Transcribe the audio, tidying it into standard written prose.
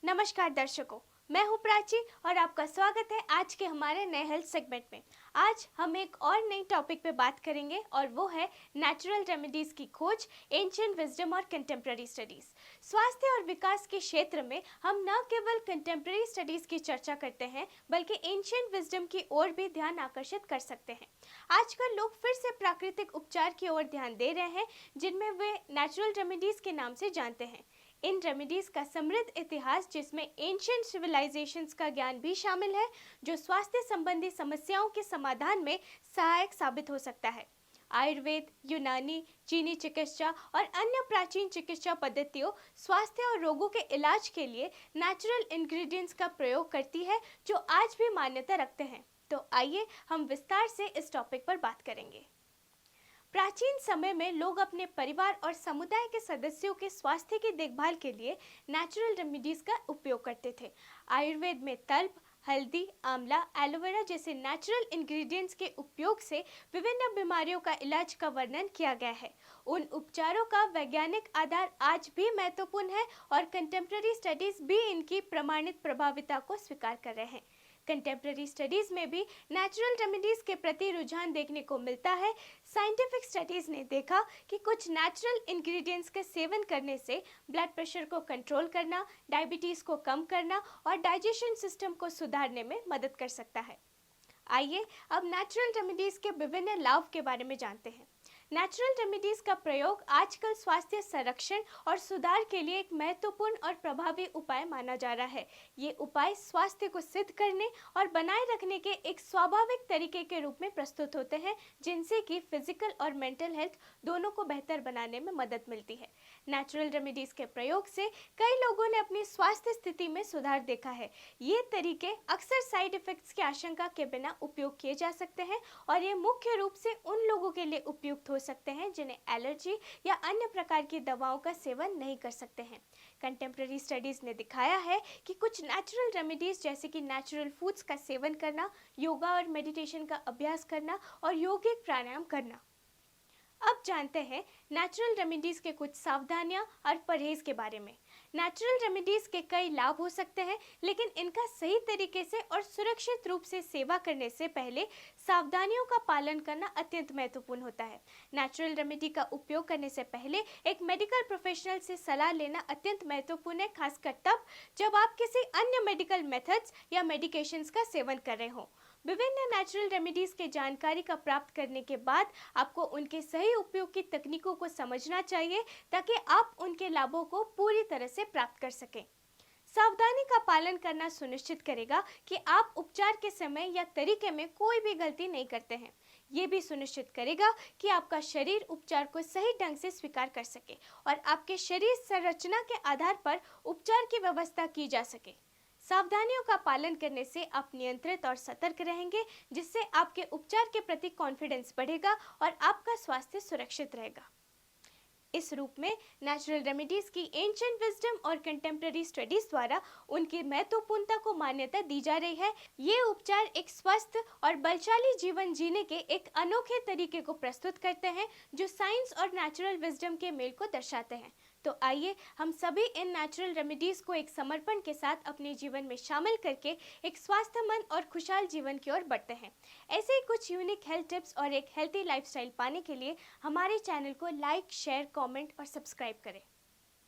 नमस्कार दर्शकों, मैं हूं प्राची और आपका स्वागत है आज के हमारे नए हेल्थ सेगमेंट में। आज हम एक और नई टॉपिक पे बात करेंगे और वो है नेचुरल रेमेडीज की खोज, एंशिएंट विजडम और कंटेम्प्रेरी स्टडीज। स्वास्थ्य और विकास के क्षेत्र में हम न केवल कंटेम्प्रेरी स्टडीज की चर्चा करते हैं बल्कि एंशिएंट विजडम की ओर भी ध्यान आकर्षित कर सकते हैं। आजकल लोग फिर से प्राकृतिक उपचार की ओर ध्यान दे रहे हैं, जिनमें वे नेचुरल रेमेडीज के नाम से जानते हैं। इन रेमेडीज का समृद्ध इतिहास, जिसमें एंशिएंट सिविलाइजेशंस का ज्ञान भी शामिल है, जो स्वास्थ्य संबंधी समस्याओं के समाधान में सहायक साबित हो सकता है। आयुर्वेद, यूनानी, चीनी चिकित्सा और अन्य प्राचीन चिकित्सा पद्धतियों स्वास्थ्य और रोगों के इलाज के लिए नेचुरल इंग्रेडिएंट्स का प्रयोग करती है, जो आज भी मान्यता रखते हैं। तो आइए हम विस्तार से इस टॉपिक पर बात करेंगे। प्राचीन समय में लोग अपने परिवार और समुदाय के सदस्यों के स्वास्थ्य की देखभाल के लिए नेचुरल रेमेडीज का उपयोग करते थे। आयुर्वेद में तल्प, हल्दी, आंवला, एलोवेरा जैसे नेचुरल इंग्रेडिएंट्स के उपयोग से विभिन्न बीमारियों का इलाज का वर्णन किया गया है। उन उपचारों का वैज्ञानिक आधार आज भी महत्वपूर्ण है और कंटेम्प्रेरी स्टडीज भी इनकी प्रमाणित प्रभाविता को स्वीकार कर रहे हैं। कंटेम्प्रेरी स्टडीज में भी नेचुरल रेमेडीज के प्रति रुझान देखने को मिलता है। साइंटिफिक स्टडीज ने देखा कि कुछ नेचुरल इंग्रेडिएंट्स के सेवन करने से ब्लड प्रेशर को कंट्रोल करना, डायबिटीज को कम करना और डाइजेशन सिस्टम को सुधारने में मदद कर सकता है। आइए अब नेचुरल रेमेडीज के विभिन्न लाभ के बारे में जानते हैं। नेचुरल रेमेडीज का प्रयोग आजकल स्वास्थ्य संरक्षण और सुधार के लिए एक महत्वपूर्ण और प्रभावी उपाय माना जा रहा है। ये उपाय स्वास्थ्य को सिद्ध करने और बनाए रखने के एक स्वाभाविक तरीके के रूप में प्रस्तुत होते हैं, जिनसे कि फिजिकल और मेंटल हेल्थ दोनों को बेहतर बनाने में मदद मिलती है। नेचुरल रेमेडीज के प्रयोग से कई लोगों ने अपनी स्वास्थ्य स्थिति में सुधार देखा है। ये तरीके अक्सर साइड इफेक्ट्स की आशंका के बिना उपयोग किए जा सकते हैं और ये मुख्य रूप से उन लोगों के लिए उपयुक्त हो सकते हैं जिन्हें एलर्जी या अन्य प्रकार की दवाओं का सेवन नहीं कर सकते हैं। कंटेम्प्रेरी स्टडीज ने दिखाया है कि कुछ नेचुरल रेमेडीज जैसे कि नेचुरल फूड्स का सेवन करना, योगा और मेडिटेशन का अभ्यास करना और यौगिक प्राणायाम करना। अब जानते हैं नेचुरल रेमेडीज के कुछ सावधानियां और परहेज के बारे में। नेचुरल रेमेडीज के कई लाभ हो सकते हैं, लेकिन इनका सही तरीके से और सुरक्षित रूप से सेवा करने से पहले सावधानियों का पालन करना अत्यंत महत्वपूर्ण होता है। नेचुरल रेमेडी का उपयोग करने से पहले एक मेडिकल प्रोफेशनल से सलाह लेना अत्यंत महत्वपूर्ण है, खासकर तब जब आप किसी अन्य मेडिकल मेथड्स या मेडिकेशंस का सेवन कर रहे हों। विभिन्न नेचुरल रेमेडीज के जानकारी का प्राप्त करने के बाद आपको उनके सही उपयोग की तकनीकों को समझना चाहिए, ताकि आप उनके लाभों को पूरी तरह से प्राप्त कर सकें। सावधानी का पालन करना सुनिश्चित करेगा कि आप उपचार के समय या तरीके में कोई भी गलती नहीं करते हैं। ये भी सुनिश्चित करेगा कि आपका शरीर उपचार को सही ढंग से स्वीकार कर सके और आपके शरीर संरचना के आधार पर उपचार की व्यवस्था की जा सके। सावधानियों का पालन करने से आप नियंत्रित और सतर्क रहेंगे, जिससे आपके उपचार के प्रति कॉन्फिडेंस बढ़ेगा और आपका स्वास्थ्य सुरक्षित रहेगा। इस रूप में नेचुरल रेमेडीज की एंशिएंट विजडम और कंटेम्प्रेरी स्टडीज द्वारा उनकी महत्वपूर्णता को मान्यता दी जा रही है। ये उपचार एक स्वस्थ और बलशाली जीवन जीने के एक अनोखे तरीके को प्रस्तुत करते हैं, जो साइंस और नेचुरल विजडम के मेल को दर्शाते हैं। तो आइए हम सभी इन नेचुरल रेमेडीज को एक समर्पण के साथ अपने जीवन में शामिल करके एक स्वास्थ्यमंद और खुशहाल जीवन की ओर बढ़ते हैं। ऐसे ही कुछ यूनिक हेल्थ टिप्स और एक हेल्थी लाइफस्टाइल पाने के लिए हमारे चैनल को लाइक, शेयर, कमेंट और सब्सक्राइब करें।